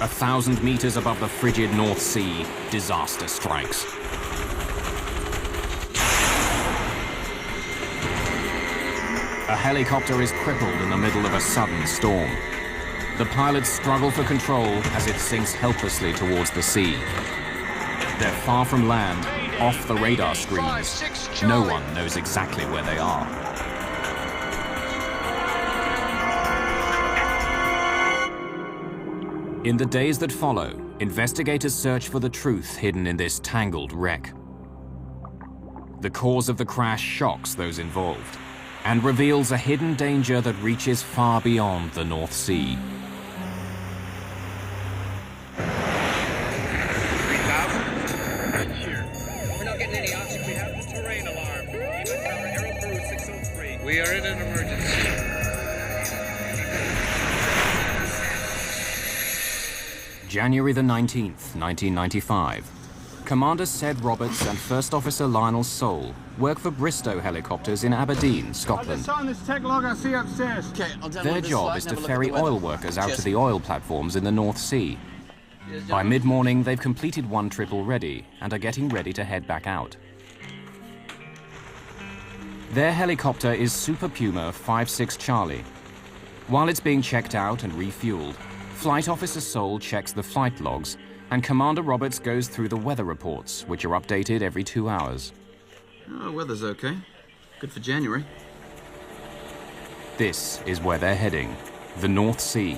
1,000 meters above the frigid North Sea, disaster strikes. A helicopter is crippled in the middle of a sudden storm. The pilots struggle for control as it sinks helplessly towards the sea. They're far from land, off the radar screens. No one knows exactly where they are. In the days that follow, investigators search for the truth hidden in this tangled wreck. The cause of the crash shocks those involved and reveals a hidden danger that reaches far beyond the North Sea. 3,000? Right here. We're not getting any oxygen. We have the terrain alarm. Even tower, Aero Crew 603. We are in an emergency. January the 19th, 1995. Commander Sed Roberts and First Officer Lionel Sole work for Bristow Helicopters in Aberdeen, Scotland. Their job is to ferry oil workers out to the oil platforms in the North Sea. By mid-morning, they've completed one trip already and are getting ready to head back out. Their helicopter is Super Puma 56 Charlie. While it's being checked out and refueled, Flight Officer Sole checks the flight logs, and Commander Roberts goes through the weather reports, which are updated every 2 hours. Oh, weather's okay. Good for January. This is where they're heading, the North Sea.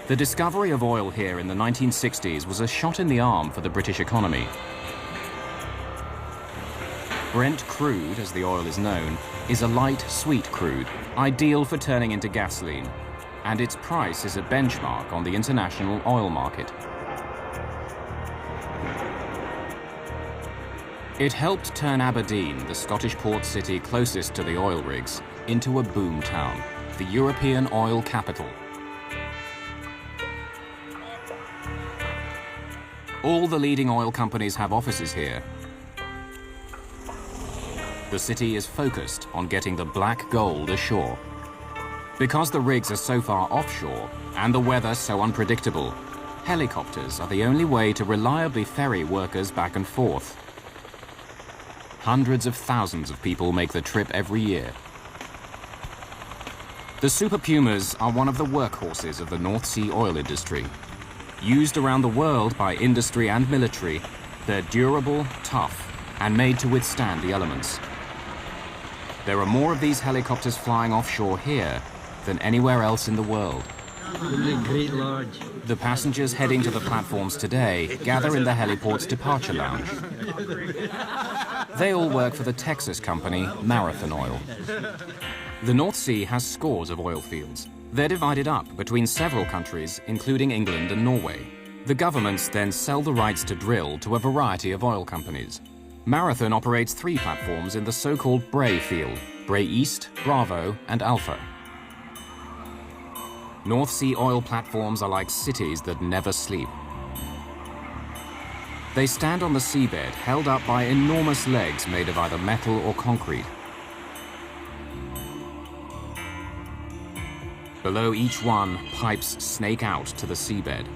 The discovery of oil here in the 1960s was a shot in the arm for the British economy. Brent crude, as the oil is known, is a light, sweet crude, ideal for turning into gasoline, and its price is a benchmark on the international oil market. It helped turn Aberdeen, the Scottish port city closest to the oil rigs, into a boom town, the European oil capital. All the leading oil companies have offices here. The city is focused on getting the black gold ashore. Because the rigs are so far offshore and the weather so unpredictable, helicopters are the only way to reliably ferry workers back and forth. Hundreds of thousands of people make the trip every year. The Super Pumas are one of the workhorses of the North Sea oil industry. Used around the world by industry and military, they're durable, tough, and made to withstand the elements. There are more of these helicopters flying offshore here than anywhere else in the world. The passengers heading to the platforms today gather in the heliport's departure lounge. They all work for the Texas company Marathon Oil. The North Sea has scores of oil fields. They're divided up between several countries, including England and Norway. The governments then sell the rights to drill to a variety of oil companies. Marathon operates 3 platforms in the so-called Bray field: Bray East, Bravo, and Alpha. North Sea oil platforms are like cities that never sleep. They stand on the seabed, held up by enormous legs made of either metal or concrete. Below each one, pipes snake out to the seabed.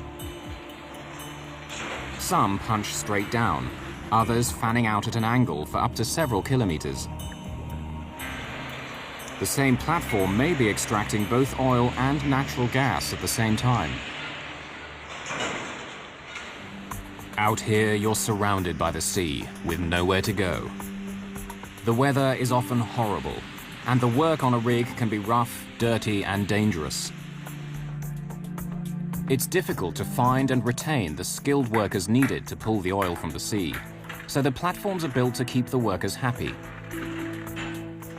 Some punch straight down, others fanning out at an angle for up to several kilometers. The same platform may be extracting both oil and natural gas at the same time. Out here, you're surrounded by the sea, with nowhere to go. The weather is often horrible, and the work on a rig can be rough, dirty, and dangerous. It's difficult to find and retain the skilled workers needed to pull the oil from the sea, so the platforms are built to keep the workers happy.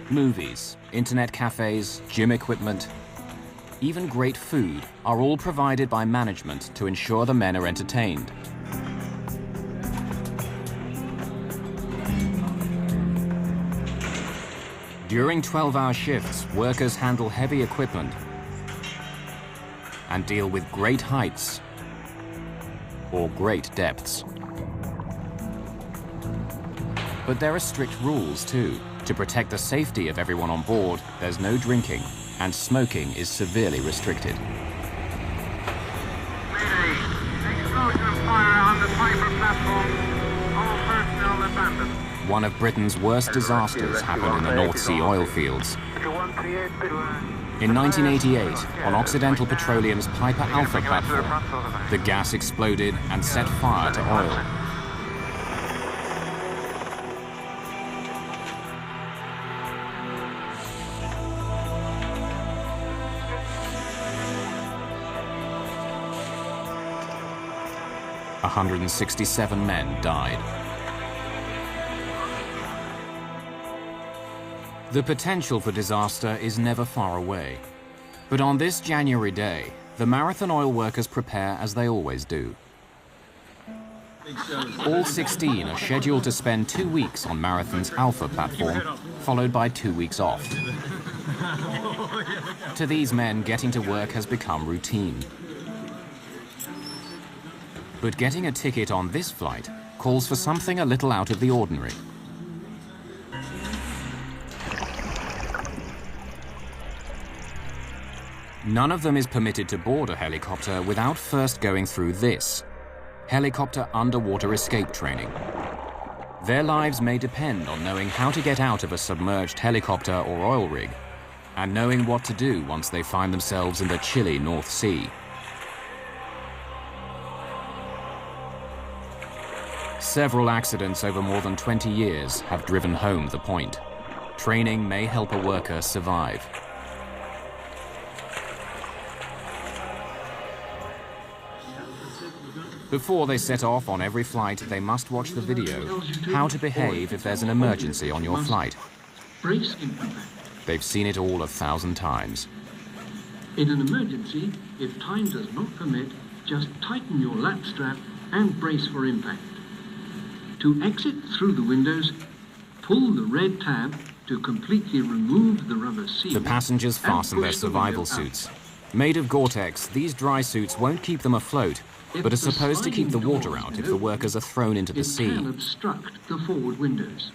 Movies, internet cafes, gym equipment, even great food are all provided by management to ensure the men are entertained. During 12-hour shifts, workers handle heavy equipment and deal with great heights or great depths. But there are strict rules too. To protect the safety of everyone on board, there's no drinking, and smoking is severely restricted. MayDay, explosion of fire on the Piper platform. All personnel abandoned. One of Britain's worst disasters happened in the North Sea oil fields. In 1988, on Occidental Petroleum's Piper Alpha platform, the gas exploded and set fire to oil. A 167 men died. The potential for disaster is never far away. But on this January day, the Marathon oil workers prepare as they always do. All 16 are scheduled to spend 2 weeks on Marathon's Alpha platform, followed by 2 weeks off. To these men, getting to work has become routine. But getting a ticket on this flight calls for something a little out of the ordinary. None of them is permitted to board a helicopter without first going through this: helicopter underwater escape training. Their lives may depend on knowing how to get out of a submerged helicopter or oil rig, and knowing what to do once they find themselves in the chilly North Sea. Several accidents over more than 20 years have driven home the point. Training may help a worker survive. Before they set off on every flight, they must watch the video, how to behave if there's an emergency on your flight. They've seen it all 1,000 times. In an emergency, if time does not permit, just tighten your lap strap and brace for impact. To exit through the windows, pull the red tab to completely remove the rubber seal. The passengers fasten their survival suits. Made of Gore-Tex, these dry suits won't keep them afloat, but are supposed to keep the water out if the workers are thrown into the sea. It can obstruct the forward windows.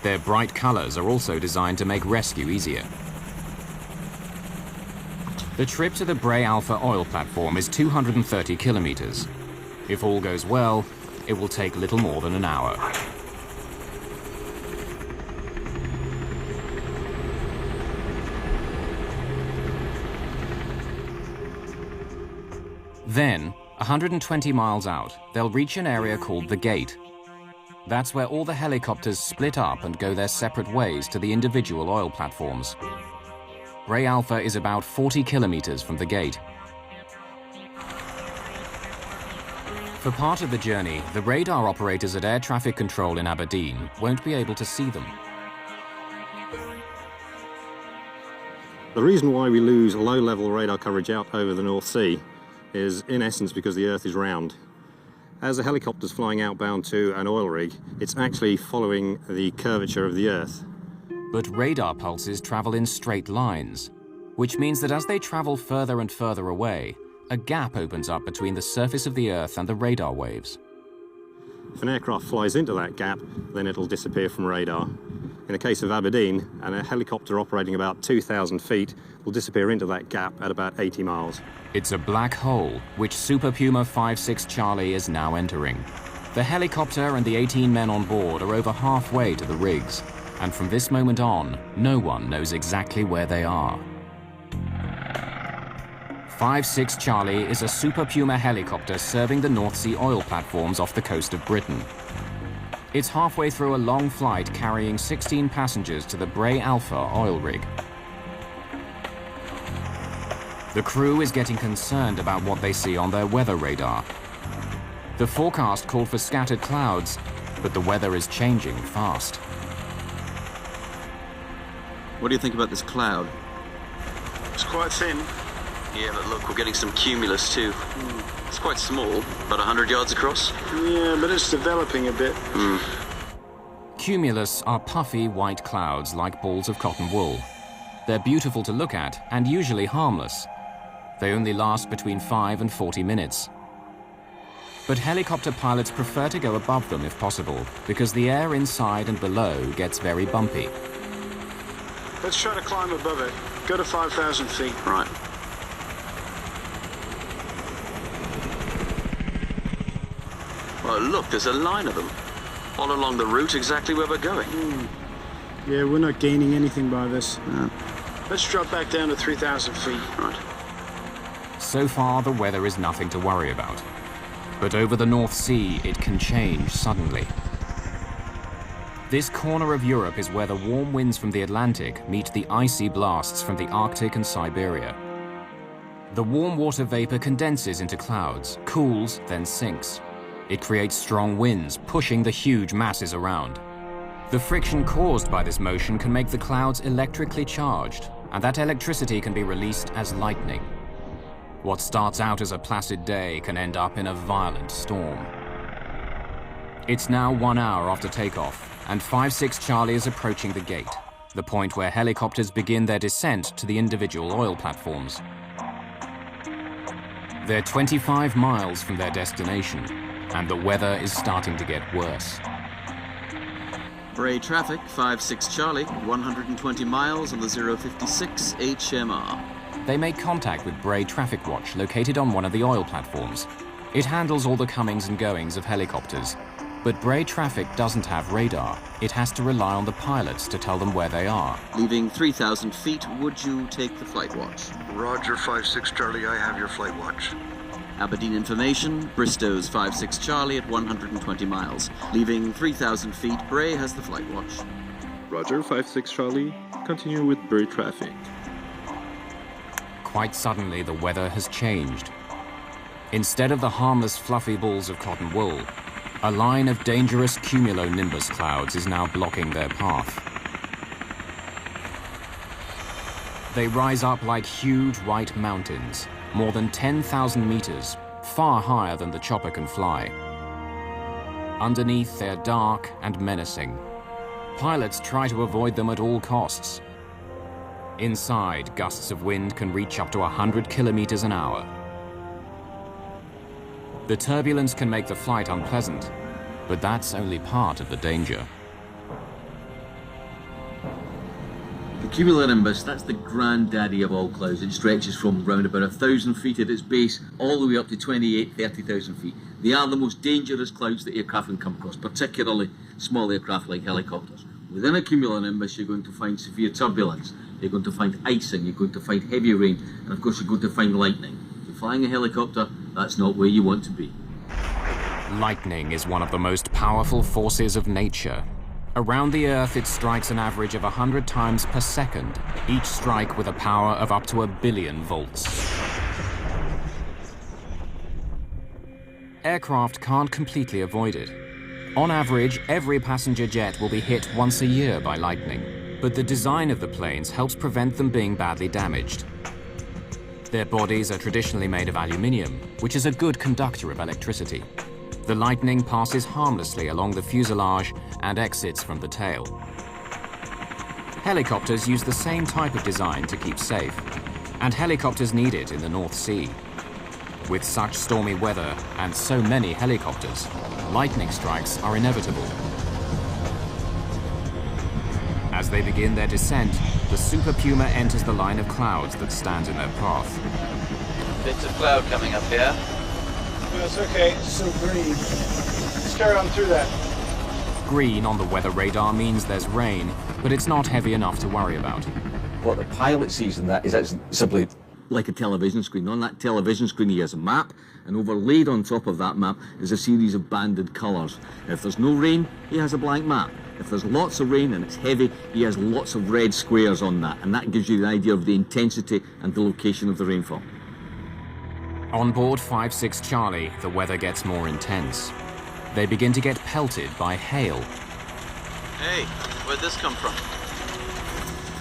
Their bright colors are also designed to make rescue easier. The trip to the Bray Alpha oil platform is 230 kilometers. If all goes well, it will take little more than an hour. Then, 120 miles out, they'll reach an area called the Gate. That's where all the helicopters split up and go their separate ways to the individual oil platforms. Bray Alpha is about 40 kilometers from the Gate. For part of the journey, the radar operators at air traffic control in Aberdeen won't be able to see them. The reason why we lose low-level radar coverage out over the North Sea is, in essence, because the Earth is round. As a helicopter's flying outbound to an oil rig, it's actually following the curvature of the Earth. But radar pulses travel in straight lines, which means that as they travel further and further away, a gap opens up between the surface of the Earth and the radar waves. If an aircraft flies into that gap, then it'll disappear from radar. In the case of Aberdeen, a helicopter operating about 2,000 feet will disappear into that gap at about 80 miles. It's a black hole, which Super Puma 56 Charlie is now entering. The helicopter and the 18 men on board are over halfway to the rigs, and from this moment on, no one knows exactly where they are. 56 Charlie is a Super Puma helicopter serving the North Sea oil platforms off the coast of Britain. It's halfway through a long flight carrying 16 passengers to the Bray Alpha oil rig. The crew is getting concerned about what they see on their weather radar. The forecast called for scattered clouds, but the weather is changing fast. What do you think about this cloud? It's quite thin. Yeah, but look, we're getting some cumulus too. It's quite small, about 100 yards across. Yeah, but it's developing a bit. Cumulus are puffy white clouds like balls of cotton wool. They're beautiful to look at and usually harmless. They only last between 5 and 40 minutes. But helicopter pilots prefer to go above them if possible, because the air inside and below gets very bumpy. Let's try to climb above it. Go to 5,000 feet. Right. Well, look, there's a line of them. All along the route exactly where we're going. Yeah, we're not gaining anything by this. No. Let's drop back down to 3,000 feet. Right. So far, the weather is nothing to worry about. But over the North Sea, it can change suddenly. This corner of Europe is where the warm winds from the Atlantic meet the icy blasts from the Arctic and Siberia. The warm water vapor condenses into clouds, cools, then sinks. It creates strong winds, pushing the huge masses around. The friction caused by this motion can make the clouds electrically charged, and that electricity can be released as lightning. What starts out as a placid day can end up in a violent storm. It's now 1 hour after takeoff, and 5-6 Charlie is approaching the gate, the point where helicopters begin their descent to the individual oil platforms. They're 25 miles from their destination, and the weather is starting to get worse. Bray traffic, 5-6 Charlie, 120 miles on the 056 HMR. They make contact with Bray Traffic Watch, located on one of the oil platforms. It handles all the comings and goings of helicopters. But Bray Traffic doesn't have radar. It has to rely on the pilots to tell them where they are. Leaving 3,000 feet, would you take the flight watch? Roger, 5-6 Charlie, I have your flight watch. Aberdeen information, Bristow's 5-6 Charlie at 120 miles. Leaving 3,000 feet, Bray has the flight watch. Roger, 5-6 Charlie, continue with Bray traffic. Quite suddenly, the weather has changed. Instead of the harmless fluffy balls of cotton wool, a line of dangerous cumulonimbus clouds is now blocking their path. They rise up like huge white mountains, more than 10,000 meters, far higher than the chopper can fly. Underneath, they're dark and menacing. Pilots try to avoid them at all costs. Inside, gusts of wind can reach up to 100 kilometers an hour. The turbulence can make the flight unpleasant, but that's only part of the danger. The cumulonimbus, that's the granddaddy of all clouds. It stretches from around about 1,000 feet at its base all the way up to 30,000 feet. They are the most dangerous clouds that aircraft can come across, particularly small aircraft like helicopters. Within a cumulonimbus, you're going to find severe turbulence, you're going to find icing, you're going to find heavy rain, and of course you're going to find lightning. If you're flying a helicopter, that's not where you want to be. Lightning is one of the most powerful forces of nature. Around the Earth, it strikes an average of 100 times per second, each strike with a power of up to 1 billion volts. Aircraft can't completely avoid it. On average, every passenger jet will be hit once a year by lightning, but the design of the planes helps prevent them being badly damaged. Their bodies are traditionally made of aluminium, which is a good conductor of electricity. The lightning passes harmlessly along the fuselage and exits from the tail. Helicopters use the same type of design to keep safe, and helicopters need it in the North Sea. With such stormy weather and so many helicopters, lightning strikes are inevitable. As they begin their descent, the Super Puma enters the line of clouds that stands in their path. Bits of cloud coming up here. That's okay, it's so green. Let's carry on through that. Green on the weather radar means there's rain, but it's not heavy enough to worry about. What the pilot sees in that is simply like a television screen. On that television screen he has a map, and overlaid on top of that map is a series of banded colours. If there's no rain, he has a blank map. If there's lots of rain and it's heavy, he has lots of red squares on that, and that gives you the idea of the intensity and the location of the rainfall. On board 5-6 Charlie, the weather gets more intense. They begin to get pelted by hail. Hey, where'd this come from?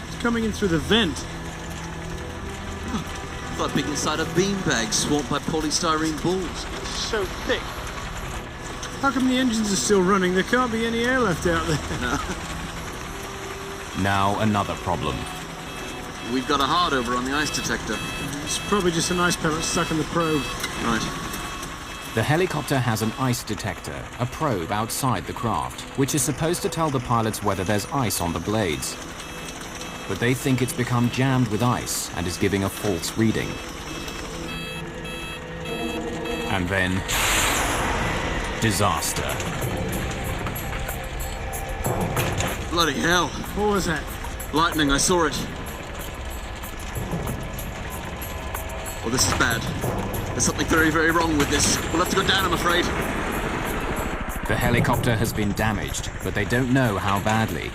It's coming in through the vent. I thought being inside a beanbag swamped by polystyrene balls. It's so thick. How come the engines are still running? There can't be any air left out there. No. Now another problem. We've got a hard over on the ice detector. It's probably just an ice pellet stuck in the probe. Right. The helicopter has an ice detector, a probe outside the craft, which is supposed to tell the pilots whether there's ice on the blades. But they think it's become jammed with ice and is giving a false reading. And then, disaster. Bloody hell. What was that? Lightning, I saw it. Well, this is bad. There's something very, very wrong with this. We'll have to go down, I'm afraid. The helicopter has been damaged, but they don't know how badly.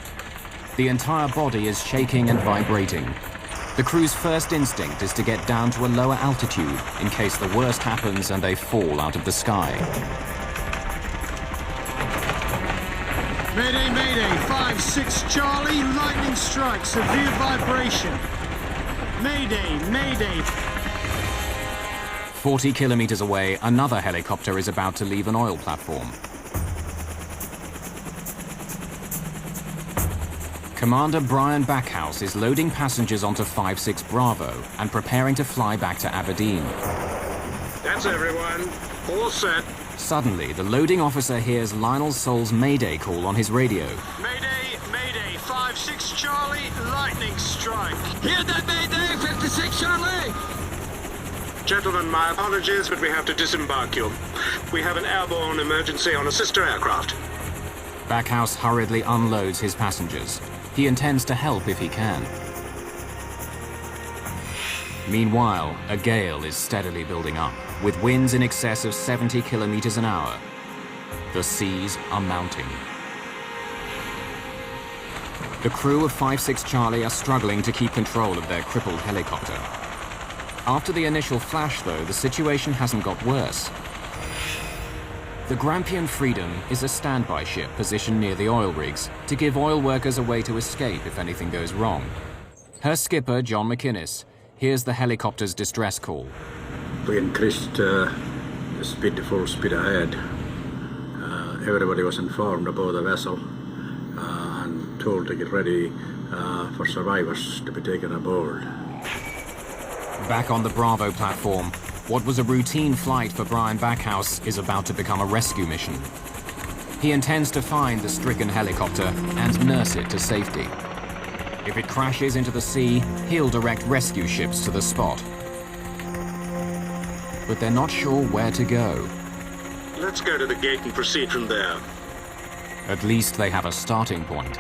The entire body is shaking and vibrating. The crew's first instinct is to get down to a lower altitude in case the worst happens and they fall out of the sky. Mayday, Mayday, 5-6 Charlie, lightning strike, severe vibration. Mayday, Mayday. 40 kilometers away, another helicopter is about to leave an oil platform. Commander Brian Backhouse is loading passengers onto 5-6 Bravo and preparing to fly back to Aberdeen. That's everyone. All set. Suddenly, the loading officer hears Lionel Sol's Mayday call on his radio. Mayday, Mayday, 5-6 Charlie, lightning strike. Hear that, Mayday, 56 Charlie! Gentlemen, my apologies, but we have to disembark you. We have an airborne emergency on a sister aircraft. Backhouse hurriedly unloads his passengers. He intends to help if he can. Meanwhile, a gale is steadily building up, with winds in excess of 70 kilometers an hour. The seas are mounting. The crew of 5-6 Charlie are struggling to keep control of their crippled helicopter. After the initial flash, though, the situation hasn't got worse. The Grampian Freedom is a standby ship positioned near the oil rigs to give oil workers a way to escape if anything goes wrong. Her skipper, John McInnes, hears the helicopter's distress call. We increased the speed to full speed ahead. Everybody was informed about the vessel and told to get ready for survivors to be taken aboard. Back on the Bravo platform, what was a routine flight for Brian Backhouse is about to become a rescue mission. He intends to find the stricken helicopter and nurse it to safety. If it crashes into the sea, he'll direct rescue ships to the spot. But they're not sure where to go. Let's go to the gate and proceed from there. At least they have a starting point.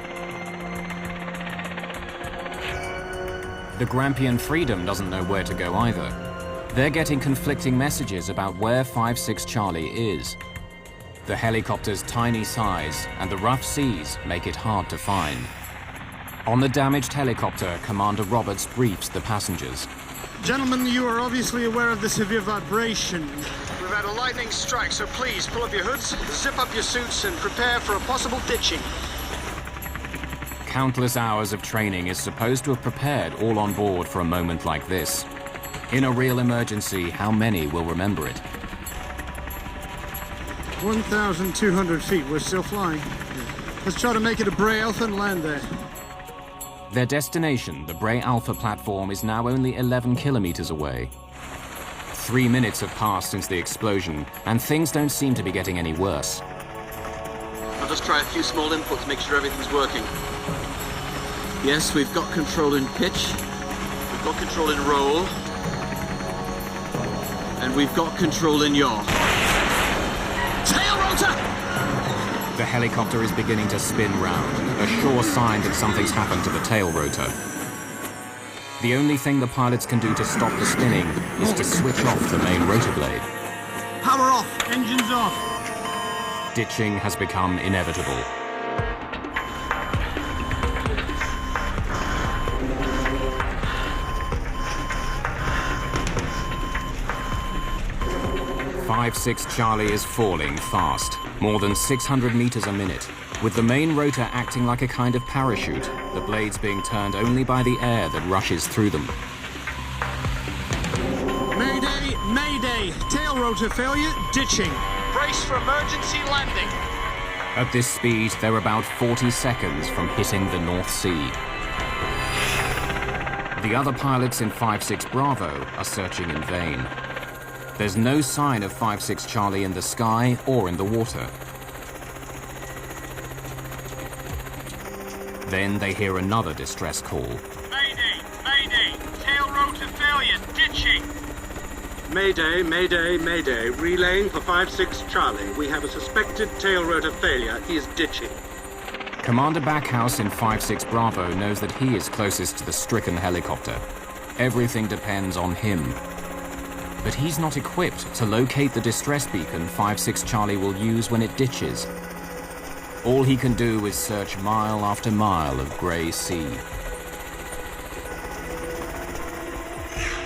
The Grampian Freedom doesn't know where to go either. They're getting conflicting messages about where 5-6 Charlie is. The helicopter's tiny size and the rough seas make it hard to find. On the damaged helicopter, Commander Roberts briefs the passengers. Gentlemen, you are obviously aware of the severe vibration. We've had a lightning strike, so please pull up your hoods, zip up your suits, and prepare for a possible ditching. Countless hours of training is supposed to have prepared all on board for a moment like this. In a real emergency, how many will remember it? 1,200 feet, we're still flying. Let's try to make it a Bray Alpha and land there. Their destination, the Bray Alpha platform, is now only 11 kilometers away. 3 minutes have passed since the explosion, and things don't seem to be getting any worse. I'll just try a few small inputs, make sure everything's working. Yes, we've got control in pitch, we've got control in roll, and we've got control in yaw. Tail rotor! The helicopter is beginning to spin round, a sure sign that something's happened to the tail rotor. The only thing the pilots can do to stop the spinning is to switch off the main rotor blade. Power off, engines off. Ditching has become inevitable. .56 Charlie is falling fast, more than 600 meters a minute, with the main rotor acting like a kind of parachute, the blades being turned only by the air that rushes through them. Mayday, Mayday, tail rotor failure, ditching. Brace for emergency landing. At this speed, they're about 40 seconds from hitting the North Sea. The other pilots in 5-6 Bravo are searching in vain. There's no sign of 5-6 Charlie in the sky or in the water. Then they hear another distress call. Mayday, Mayday, tail rotor failure, ditching. Mayday, Mayday, Mayday. Relaying for 5-6 Charlie. We have a suspected tail rotor failure. He is ditching. Commander Backhouse in 5-6 Bravo knows that he is closest to the stricken helicopter. Everything depends on him. But he's not equipped to locate the distress beacon 5-6 Charlie will use when it ditches. All he can do is search mile after mile of grey sea.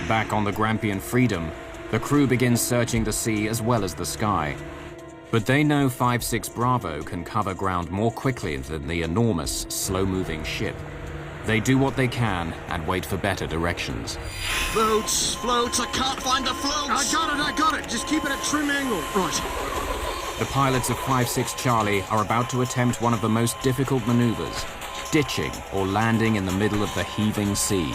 Back on the Grampian Freedom, the crew begins searching the sea as well as the sky. But they know 5-6 Bravo can cover ground more quickly than the enormous, slow-moving ship. They do what they can and wait for better directions. Floats, floats, I can't find the floats! I got it! Just keep it at trim angle. Right. The pilots of 5-6 Charlie are about to attempt one of the most difficult maneuvers, ditching or landing in the middle of the heaving sea.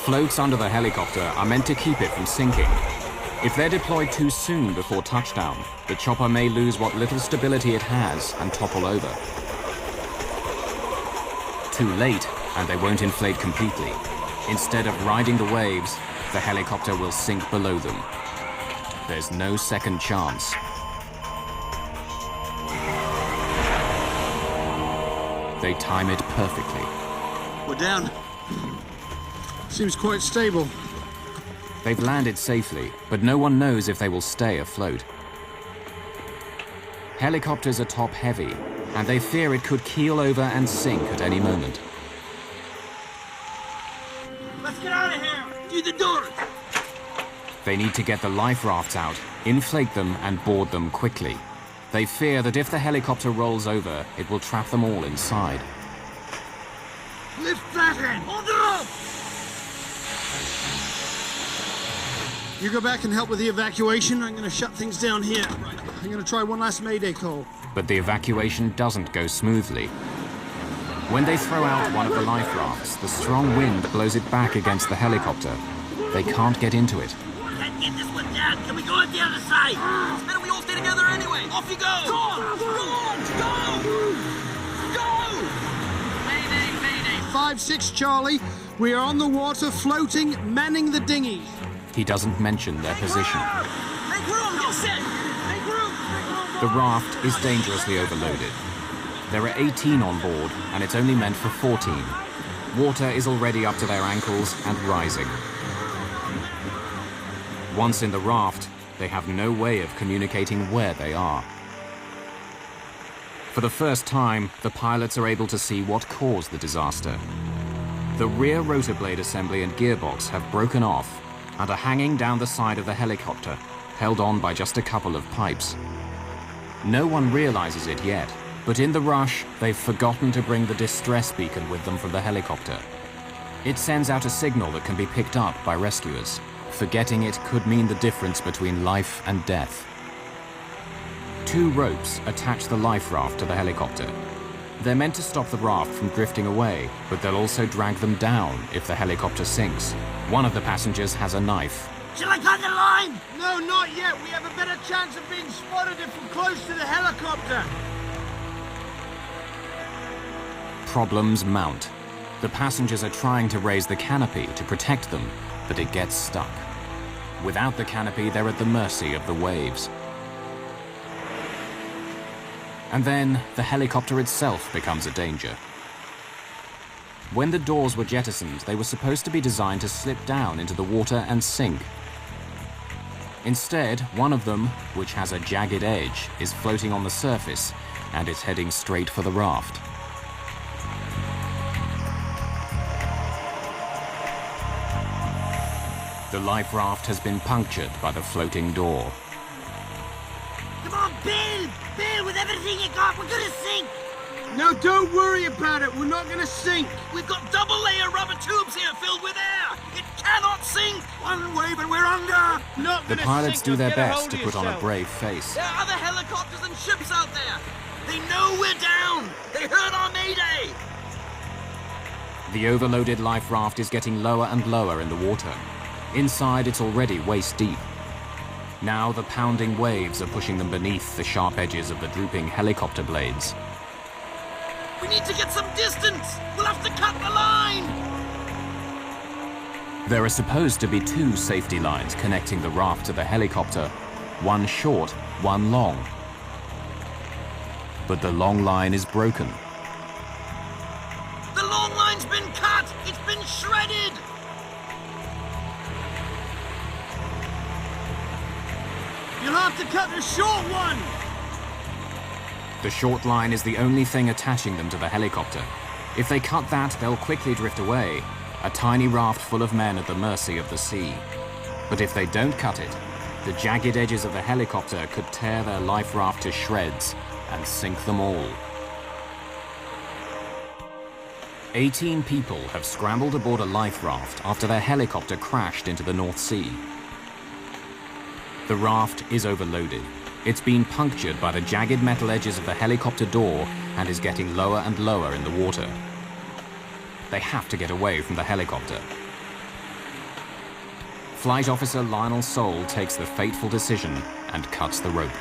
Floats under the helicopter are meant to keep it from sinking. If they're deployed too soon before touchdown, the chopper may lose what little stability it has and topple over. Too late, and they won't inflate completely. Instead of riding the waves, the helicopter will sink below them. There's no second chance. They time it perfectly. We're down. Seems quite stable. They've landed safely, but no one knows if they will stay afloat. Helicopters are top-heavy, and they fear it could keel over and sink at any moment. Let's get out of here! Through the door! They need to get the life rafts out, inflate them, and board them quickly. They fear that if the helicopter rolls over, it will trap them all inside. Lift that end! On the rope! You go back and help with the evacuation. I'm going to shut things down here. Right. I'm going to try one last Mayday call. But the evacuation doesn't go smoothly. When they throw out one of the life rafts, the strong wind blows it back against the helicopter. They can't get into it. Can't get this one down. Can we go on the other side? It's better we all stay together anyway. Off you go! Go on! Go on! Go! Go! Mayday, Mayday. 5-6 Charlie. We are on the water, floating, manning the dinghy. He doesn't mention their position. Make room! Get set! Make room! The raft is dangerously overloaded. There are 18 on board, and it's only meant for 14. Water is already up to their ankles and rising. Once in the raft, they have no way of communicating where they are. For the first time, the pilots are able to see what caused the disaster. The rear rotor blade assembly and gearbox have broken off and are hanging down the side of the helicopter, held on by just a couple of pipes. No one realizes it yet, but in the rush, they've forgotten to bring the distress beacon with them from the helicopter. It sends out a signal that can be picked up by rescuers. Forgetting it could mean the difference between life and death. 2 ropes attach the life raft to the helicopter. They're meant to stop the raft from drifting away, but they'll also drag them down if the helicopter sinks. One of the passengers has a knife. Shall I cut the line? No, not yet. We have a better chance of being spotted if we're close to the helicopter. Problems mount. The passengers are trying to raise the canopy to protect them, but it gets stuck. Without the canopy, they're at the mercy of the waves. And then, the helicopter itself becomes a danger. When the doors were jettisoned, they were supposed to be designed to slip down into the water and sink. Instead, one of them, which has a jagged edge, is floating on the surface, and it's heading straight for the raft. The life raft has been punctured by the floating door. Come on, Bill! Bill, with everything you got, we're gonna sink! No, don't worry about it. We're not going to sink. We've got double-layer rubber tubes here filled with air! It cannot sink! One way, but we're under! Not The gonna pilots sink. do their Get a best hold to of put on a yourself. brave face. There are other helicopters and ships out there! They know we're down! They heard our Mayday! The overloaded life raft is getting lower and lower in the water. Inside, it's already waist deep. Now the pounding waves are pushing them beneath the sharp edges of the drooping helicopter blades. We need to get some distance! We'll have to cut the line! There are supposed to be 2 safety lines connecting the raft to the helicopter, one short, one long. But the long line is broken. The long line's been cut! It's been shredded! You'll have to cut the short one! The short line is the only thing attaching them to the helicopter. If they cut that, they'll quickly drift away, a tiny raft full of men at the mercy of the sea. But if they don't cut it, the jagged edges of the helicopter could tear their life raft to shreds and sink them all. 18 people have scrambled aboard a life raft after their helicopter crashed into the North Sea. The raft is overloaded. It's been punctured by the jagged metal edges of the helicopter door and is getting lower and lower in the water. They have to get away from the helicopter. Flight Officer Lionel Soule takes the fateful decision and cuts the rope.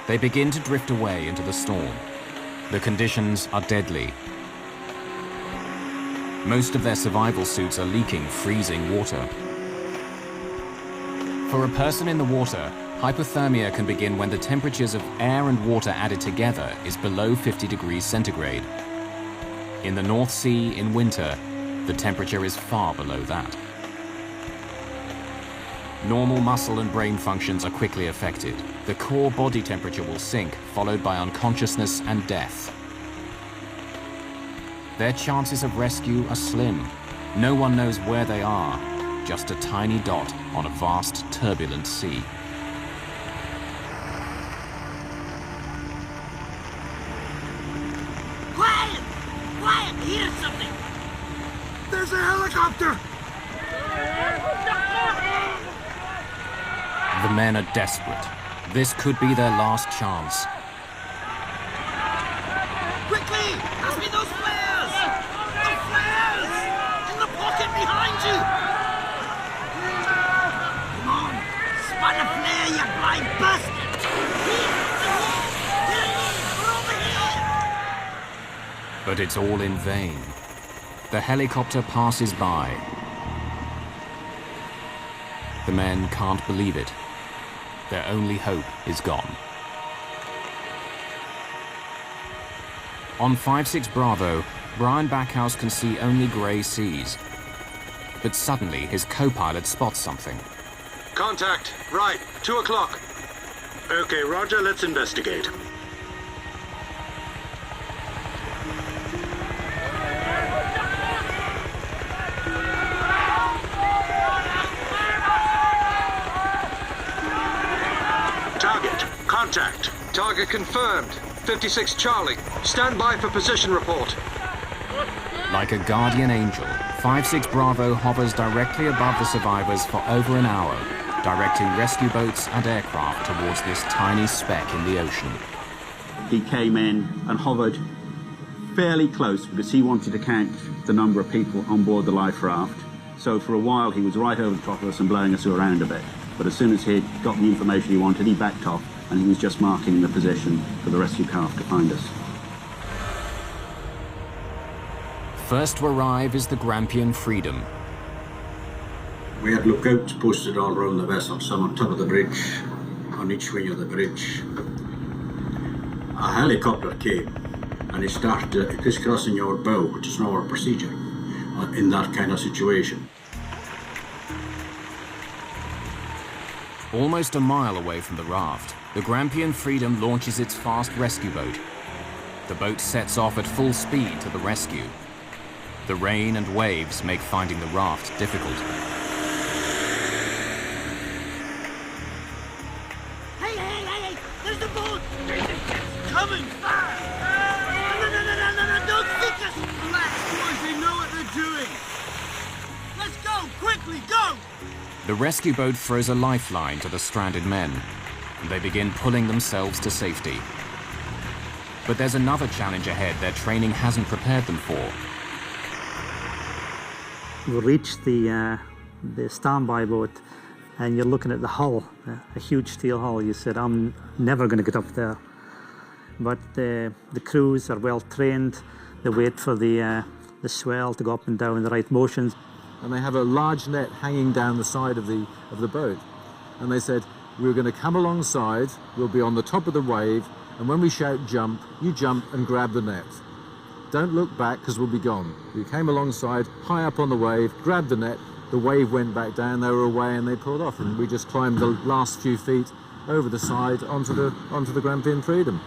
They begin to drift away into the storm. The conditions are deadly. Most of their survival suits are leaking freezing water. For a person in the water, hypothermia can begin when the temperatures of air and water added together is below 50 degrees centigrade. In the North Sea in winter, the temperature is far below that. Normal muscle and brain functions are quickly affected. The core body temperature will sink, followed by unconsciousness and death. Their chances of rescue are slim. No one knows where they are, just a tiny dot on a vast, turbulent sea. Quiet! Quiet! Hear something! There's a helicopter! The men are desperate. This could be their last chance. Quickly! Pass me those flares! The flares! In the pocket behind you! Come on! Spot a flare, you blind bastard! We're over here! But it's all in vain. The helicopter passes by. The men can't believe it. Their only hope is gone. On 56 Bravo, Brian Backhouse can see only grey seas. But suddenly his co-pilot spots something. Contact. Right. 2 o'clock. Okay, Roger. Let's investigate. Contact. Target confirmed. 56 Charlie. Stand by for position report. Like a guardian angel, 56 Bravo hovers directly above the survivors for over an hour, directing rescue boats and aircraft towards this tiny speck in the ocean. He came in and hovered fairly close because he wanted to count the number of people on board the life raft. So for a while he was right over the top of us and blowing us around a bit. But as soon as he had got the information he wanted, he backed off and he was just marking the position for the rescue craft to find us. First to arrive is the Grampian Freedom. We had lookouts posted all around the vessel, some on top of the bridge, on each wing of the bridge. A helicopter came and it started crisscrossing our bow, which is not our procedure in that kind of situation. Almost a mile away from the raft, the Grampian Freedom launches its fast rescue boat. The boat sets off at full speed to the rescue. The rain and waves make finding the raft difficult. Hey! There's the boat! Coming! No, don't think us! Relax, boys, they know what they're doing! Let's go! Quickly, go! The rescue boat throws a lifeline to the stranded men, and they begin pulling themselves to safety. But there's another challenge ahead their training hasn't prepared them for. You reach the standby boat and you're looking at the hull, a huge steel hull. You said, I'm never going to get up there. But the crews are well trained. They wait for the swell to go up and down in the right motions. and they have a large net hanging down the side of the boat. And they said, we're going to come alongside, we'll be on the top of the wave, and when we shout jump, you jump and grab the net. Don't look back because we'll be gone. We came alongside, high up on the wave, grabbed the net, the wave went back down, they were away and they pulled off, and we just climbed the last few feet over the side onto the Grampian Freedom.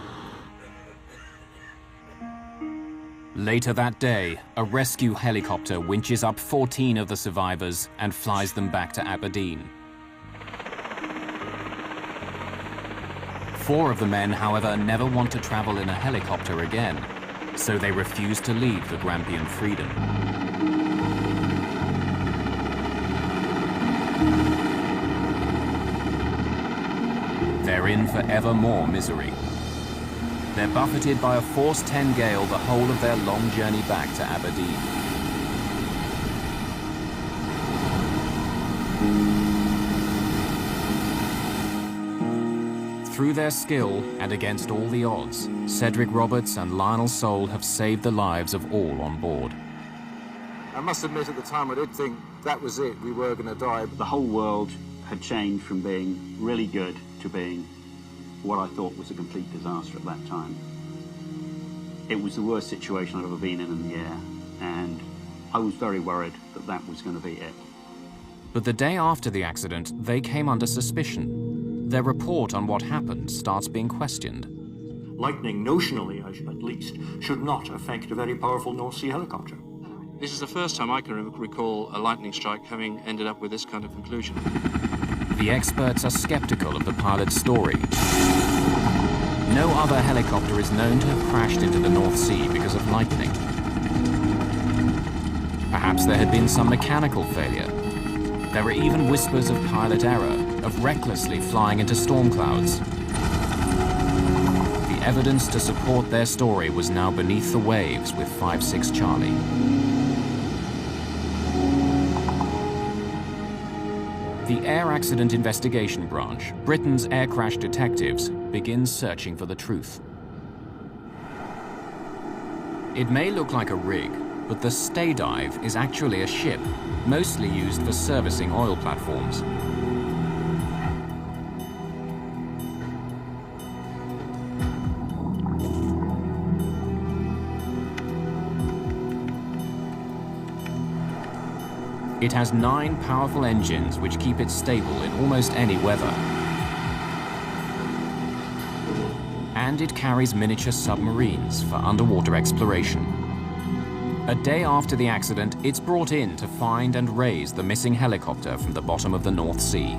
Later that day, a rescue helicopter winches up 14 of the survivors and flies them back to Aberdeen. 4 of the men, however, never want to travel in a helicopter again, so they refuse to leave the Grampian Freedom. They're in for ever more misery. They're buffeted by a force 10 gale the whole of their long journey back to Aberdeen. Through their skill and against all the odds, Cedric Roberts and Lionel Sole have saved the lives of all on board. I must admit at the time I did think that was it, we were going to die. The whole world had changed from being really good to being what I thought was a complete disaster at that time. It was the worst situation I'd ever been in the air, and I was very worried that that was going to be it. But the day after the accident, they came under suspicion. Their report on what happened starts being questioned. Lightning, notionally at least, should not affect a very powerful North Sea helicopter. This is the first time I can recall a lightning strike having ended up with this kind of conclusion. The experts are skeptical of the pilot's story. No other helicopter is known to have crashed into the North Sea because of lightning. Perhaps there had been some mechanical failure. There are even whispers of pilot error, of recklessly flying into storm clouds. The evidence to support their story was now beneath the waves with 5-6 Charlie. The Air Accident Investigation Branch, Britain's air crash detectives, begins searching for the truth. It may look like a rig, but the stay dive is actually a ship, mostly used for servicing oil platforms. It has 9 powerful engines which keep it stable in almost any weather. And it carries miniature submarines for underwater exploration. A day after the accident, it's brought in to find and raise the missing helicopter from the bottom of the North Sea.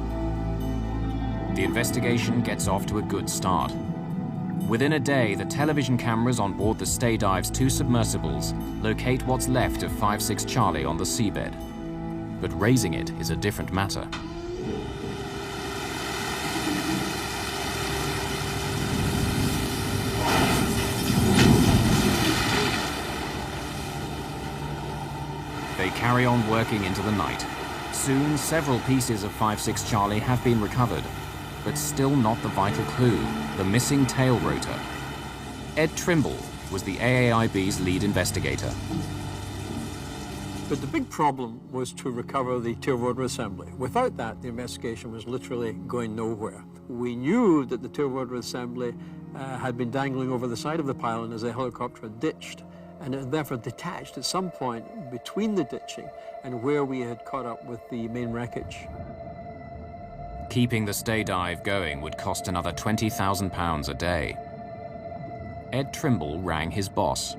The investigation gets off to a good start. Within a day, the television cameras on board the Stay Dive's 2 submersibles locate what's left of 5-6 Charlie on the seabed. But raising it is a different matter. They carry on working into the night. Soon, several pieces of 5-6 Charlie have been recovered, but still not the vital clue, the missing tail rotor. Ed Trimble was the AAIB's lead investigator. But the big problem was to recover the tail rotor assembly. Without that, the investigation was literally going nowhere. We knew that the tail rotor assembly had been dangling over the side of the pylon as the helicopter had ditched, and it therefore detached at some point between the ditching and where we had caught up with the main wreckage. Keeping the Stay Dive going would cost another £20,000 a day. Ed Trimble rang his boss.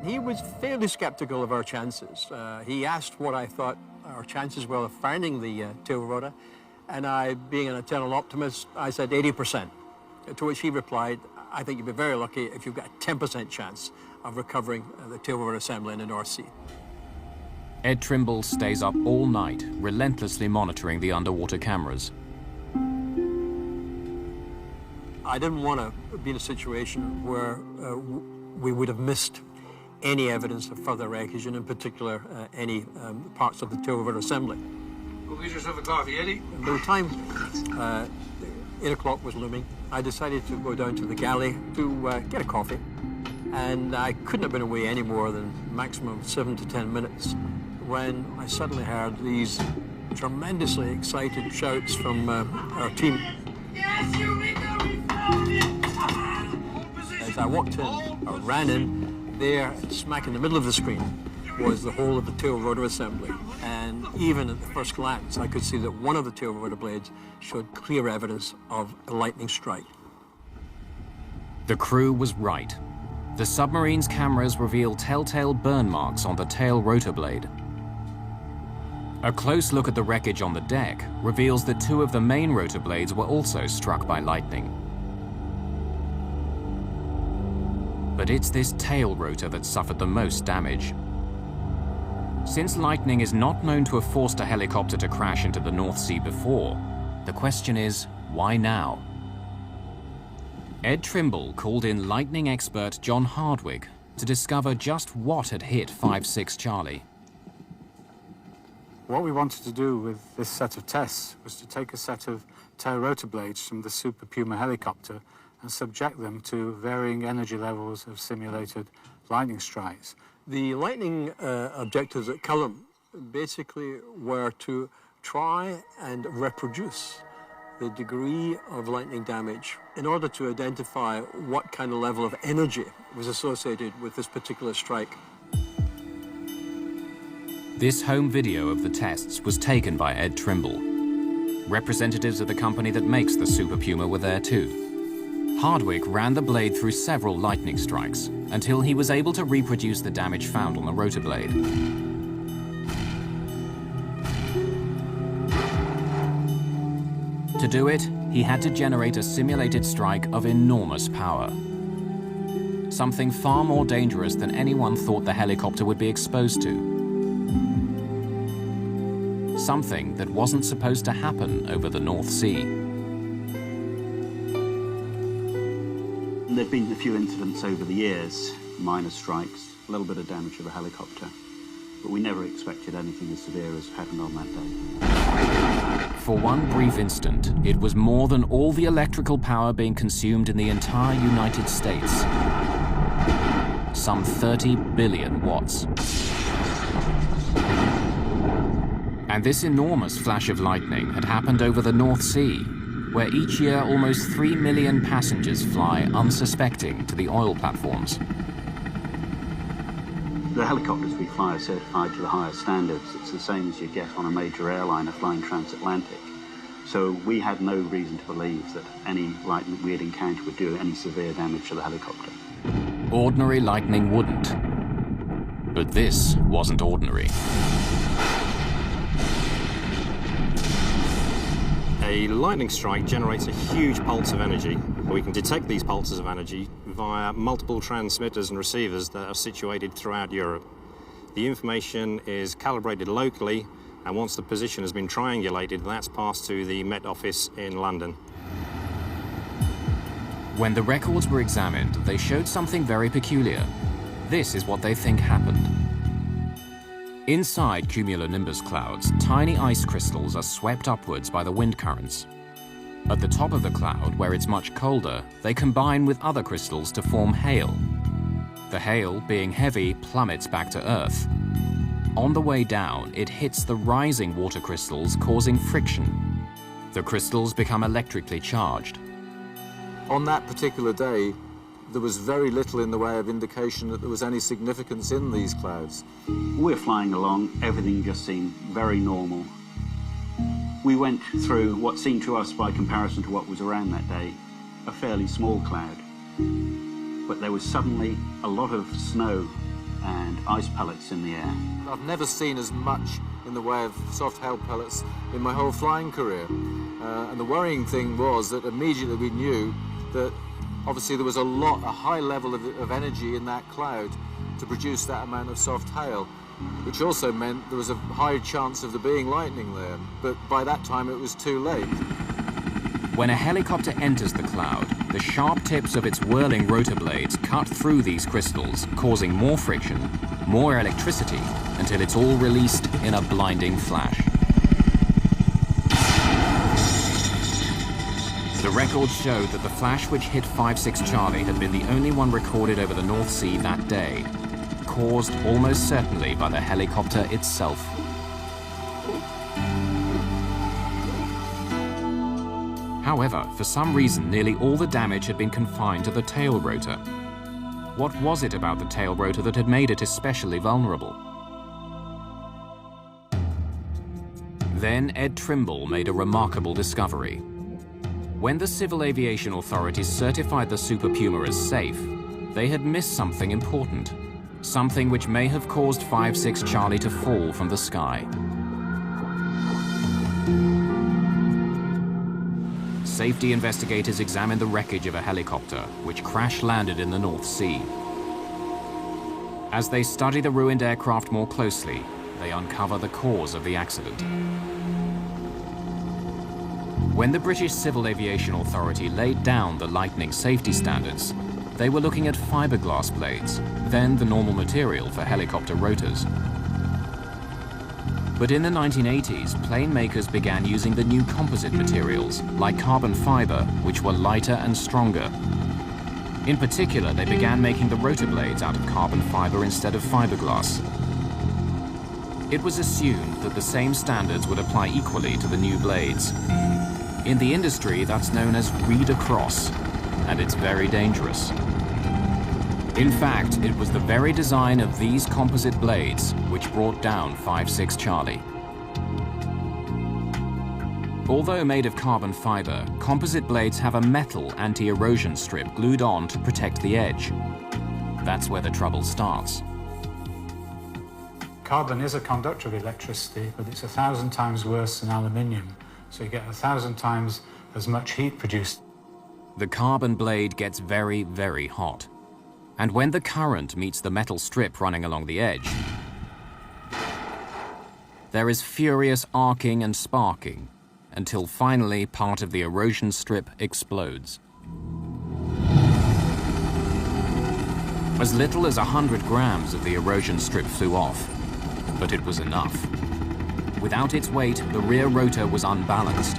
He was fairly skeptical of our chances. He asked what I thought our chances were of finding the tail rotor, and I, being an eternal optimist, I said 80%, to which he replied, I think you'd be very lucky if you've got a 10% chance of recovering the tail rotor assembly in the North Sea. Ed Trimble stays up all night, relentlessly monitoring the underwater cameras. I didn't want to be in a situation where we would have missed any evidence of further wreckage, and in particular, any parts of the tail rotor assembly. Go get yourself a coffee, Eddie. And by the time 8 o'clock was looming, I decided to go down to the galley to get a coffee. And I couldn't have been away any more than maximum 7 to 10 minutes when I suddenly heard these tremendously excited shouts from our team. As I walked in, or ran in, there, smack in the middle of the screen, was the whole of the tail rotor assembly. And even at the first glance, I could see that one of the tail rotor blades showed clear evidence of a lightning strike. The crew was right. The submarine's cameras revealed telltale burn marks on the tail rotor blade. A close look at the wreckage on the deck reveals that two of the main rotor blades were also struck by lightning. But it's this tail rotor that suffered the most damage. Since lightning is not known to have forced a helicopter to crash into the North Sea before, the question is, why now? Ed Trimble called in lightning expert John Hardwick to discover just what had hit 5-6 Charlie. What we wanted to do with this set of tests was to take a set of tail rotor blades from the Super Puma helicopter and subject them to varying energy levels of simulated lightning strikes. The lightning objectives at Culham basically were to try and reproduce the degree of lightning damage in order to identify what kind of level of energy was associated with this particular strike. This home video of the tests was taken by Ed Trimble. Representatives of the company that makes the Super Puma were there too. Hardwick ran the blade through several lightning strikes until he was able to reproduce the damage found on the rotor blade. To do it, he had to generate a simulated strike of enormous power. Something far more dangerous than anyone thought the helicopter would be exposed to. Something that wasn't supposed to happen over the North Sea. There have been a few incidents over the years, minor strikes, a little bit of damage to the helicopter, but we never expected anything as severe as happened on that day. For one brief instant, it was more than all the electrical power being consumed in the entire United States. Some 30 billion watts. And this enormous flash of lightning had happened over the North Sea, where each year almost 3 million passengers fly unsuspecting to the oil platforms. The helicopters we fly are certified to the highest standards. It's the same as you get on a major airliner flying transatlantic. So we had no reason to believe that any lightning we had encountered would do any severe damage to the helicopter. Ordinary lightning wouldn't. But this wasn't ordinary. A lightning strike generates a huge pulse of energy. We can detect these pulses of energy via multiple transmitters and receivers that are situated throughout Europe. The information is calibrated locally, and once the position has been triangulated, that's passed to the Met Office in London. When the records were examined, they showed something very peculiar. This is what they think happened. Inside cumulonimbus clouds, tiny ice crystals are swept upwards by the wind currents. At the top of the cloud, where it's much colder, they combine with other crystals to form hail. The hail, being heavy, plummets back to Earth. On the way down, it hits the rising water crystals, causing friction. The crystals become electrically charged. On that particular day, there was very little in the way of indication that there was any significance in these clouds. We're flying along, everything just seemed very normal. We went through what seemed to us, by comparison to what was around that day, a fairly small cloud. But there was suddenly a lot of snow and ice pellets in the air. I've never seen as much in the way of soft hail pellets in my whole flying career. And the worrying thing was that immediately we knew that obviously there was a high level of energy in that cloud to produce that amount of soft hail, which also meant there was a high chance of there being lightning there. But by that time it was too late. When a helicopter enters the cloud, the sharp tips of its whirling rotor blades cut through these crystals, causing more friction, more electricity, until it's all released in a blinding flash. The records showed that the flash which hit 5-6 Charlie had been the only one recorded over the North Sea that day, caused almost certainly by the helicopter itself. However, for some reason, nearly all the damage had been confined to the tail rotor. What was it about the tail rotor that had made it especially vulnerable? Then Ed Trimble made a remarkable discovery. When the Civil Aviation authorities certified the Super Puma as safe, they had missed something important, something which may have caused 56 Charlie to fall from the sky. Safety investigators examined the wreckage of a helicopter which crash-landed in the North Sea. As they study the ruined aircraft more closely, they uncover the cause of the accident. When the British Civil Aviation Authority laid down the Lightning safety standards, they were looking at fiberglass blades, then the normal material for helicopter rotors. But in the 1980s, plane makers began using the new composite materials, like carbon fiber, which were lighter and stronger. In particular, they began making the rotor blades out of carbon fiber instead of fiberglass. It was assumed that the same standards would apply equally to the new blades. In the industry, that's known as read across, and it's very dangerous. In fact, it was the very design of these composite blades which brought down 56 Charlie. Although made of carbon fiber, composite blades have a metal anti-erosion strip glued on to protect the edge. That's where the trouble starts. Carbon is a conductor of electricity, but it's 1,000 times worse than aluminium, so you get 1,000 times as much heat produced. The carbon blade gets very, very hot. And when the current meets the metal strip running along the edge, there is furious arcing and sparking, until finally part of the erosion strip explodes. As little as 100 grams of the erosion strip flew off, but it was enough. Without its weight, the rear rotor was unbalanced.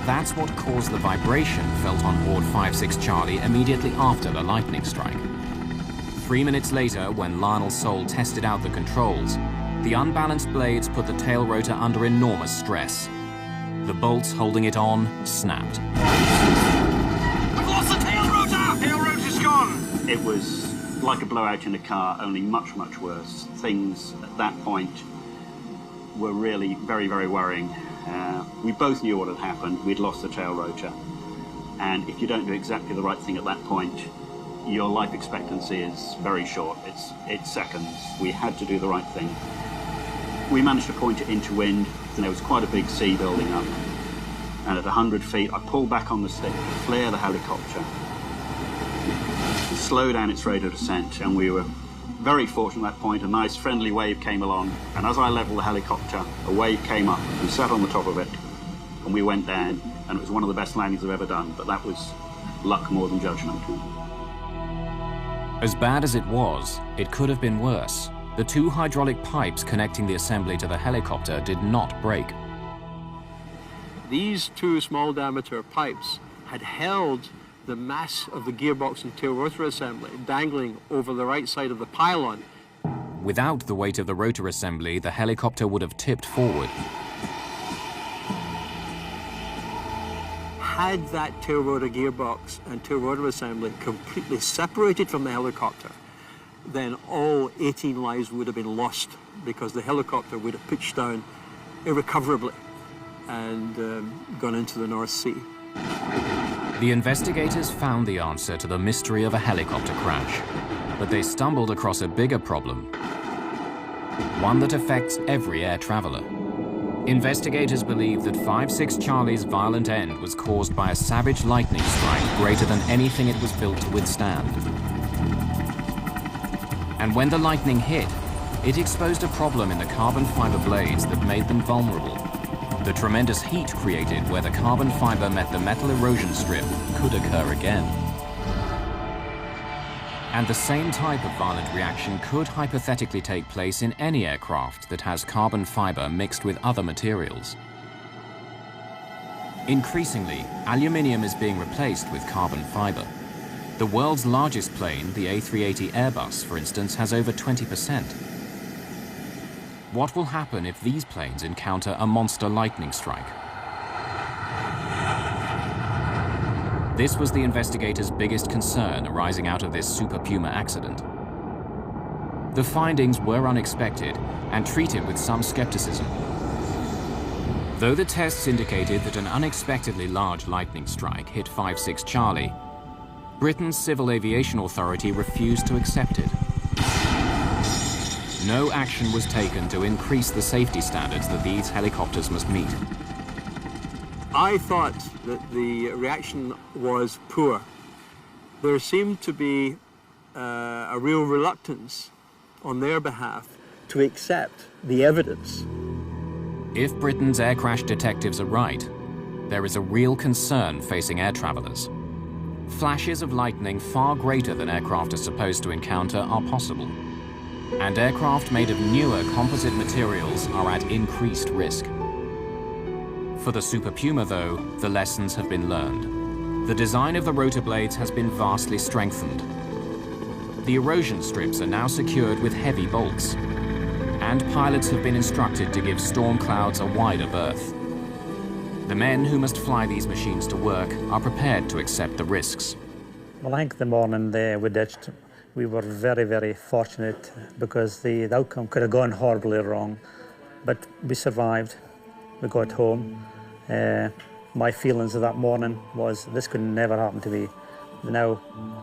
That's what caused the vibration felt on board 56 Charlie immediately after the lightning strike. 3 minutes later, when Lionel Sole tested out the controls, the unbalanced blades put the tail rotor under enormous stress. The bolts holding it on snapped. We've lost the tail rotor! Tail rotor's gone! It was like a blowout in a car, only much, much worse. Things at that point were really very, very worrying. We both knew what had happened. We'd lost the tail rotor. And if you don't do exactly the right thing at that point, your life expectancy is very short. It's seconds. We had to do the right thing. We managed to point it into wind, and there was quite a big sea building up. And at 100 feet, I pulled back on the stick to flare the helicopter, slow down its rate of descent, and we were very fortunate at that point. A nice friendly wave came along, and as I leveled the helicopter, a wave came up. We sat on the top of it, and we went down, and it was one of the best landings I've ever done, but that was luck more than judgment. As bad as it was, it could have been worse. The two hydraulic pipes connecting the assembly to the helicopter did not break. These two small diameter pipes had held the mass of the gearbox and tail rotor assembly dangling over the right side of the pylon. Without the weight of the rotor assembly, the helicopter would have tipped forward. Had that tail rotor gearbox and tail rotor assembly completely separated from the helicopter, then all 18 lives would have been lost, because the helicopter would have pitched down irrecoverably and gone into the North Sea. The investigators found the answer to the mystery of a helicopter crash, but they stumbled across a bigger problem, one that affects every air traveler. Investigators believe that 56 Charlie's violent end was caused by a savage lightning strike greater than anything it was built to withstand. And when the lightning hit, it exposed a problem in the carbon fiber blades that made them vulnerable. The tremendous heat created where the carbon fiber met the metal erosion strip could occur again. And the same type of violent reaction could hypothetically take place in any aircraft that has carbon fiber mixed with other materials. Increasingly, aluminium is being replaced with carbon fiber. The world's largest plane, the A380 Airbus, for instance, has over 20%. What will happen if these planes encounter a monster lightning strike? This was the investigators' biggest concern arising out of this Super Puma accident. The findings were unexpected and treated with some skepticism. Though the tests indicated that an unexpectedly large lightning strike hit 56 Charlie, Britain's Civil Aviation Authority refused to accept it. No action was taken to increase the safety standards that these helicopters must meet. I thought that the reaction was poor. There seemed to be a real reluctance on their behalf to accept the evidence. If Britain's air crash detectives are right, there is a real concern facing air travelers. Flashes of lightning far greater than aircraft are supposed to encounter are possible. And aircraft made of newer composite materials are at increased risk. For the Super Puma, though, the lessons have been learned. The design of the rotor blades has been vastly strengthened. The erosion strips are now secured with heavy bolts, and pilots have been instructed to give storm clouds a wider berth. The men who must fly these machines to work are prepared to accept the risks. Well, I think the morning we ditched, we were very, very fortunate because the outcome could have gone horribly wrong, but we survived. We got home. My feelings of that morning was this could never happen to me. Now,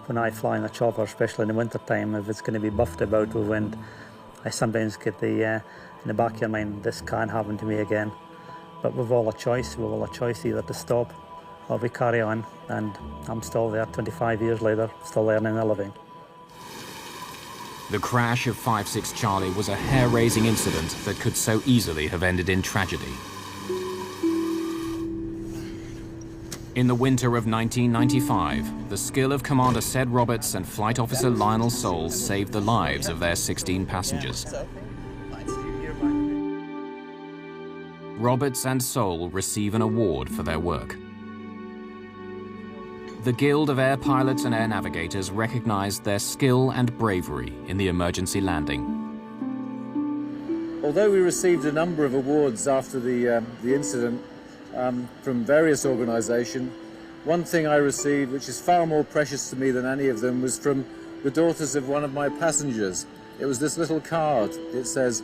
when I fly in a chopper, especially in the winter time, if it's going to be buffed about with wind, I sometimes get in the back of your mind, this can't happen to me again. But we've all a choice. We've all a choice either to stop or we carry on. And I'm still there 25 years later, still learning a living. The crash of 56 Charlie was a hair-raising incident that could so easily have ended in tragedy. In the winter of 1995, the skill of Commander Ced Roberts and Flight Officer Lionel Soles saved the lives of their 16 passengers. Roberts and Soles receive an award for their work. The Guild of Air Pilots and Air Navigators recognized their skill and bravery in the emergency landing. Although we received a number of awards after the incident, from various organisations, one thing I received, which is far more precious to me than any of them, was from the daughters of one of my passengers. It was this little card. It says,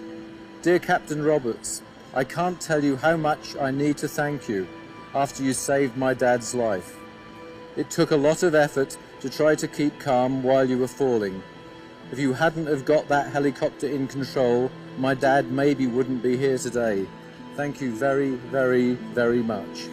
"Dear Captain Roberts, I can't tell you how much I need to thank you after you saved my dad's life. It took a lot of effort to try to keep calm while you were falling. If you hadn't have got that helicopter in control, my dad maybe wouldn't be here today. Thank you very, very, very much."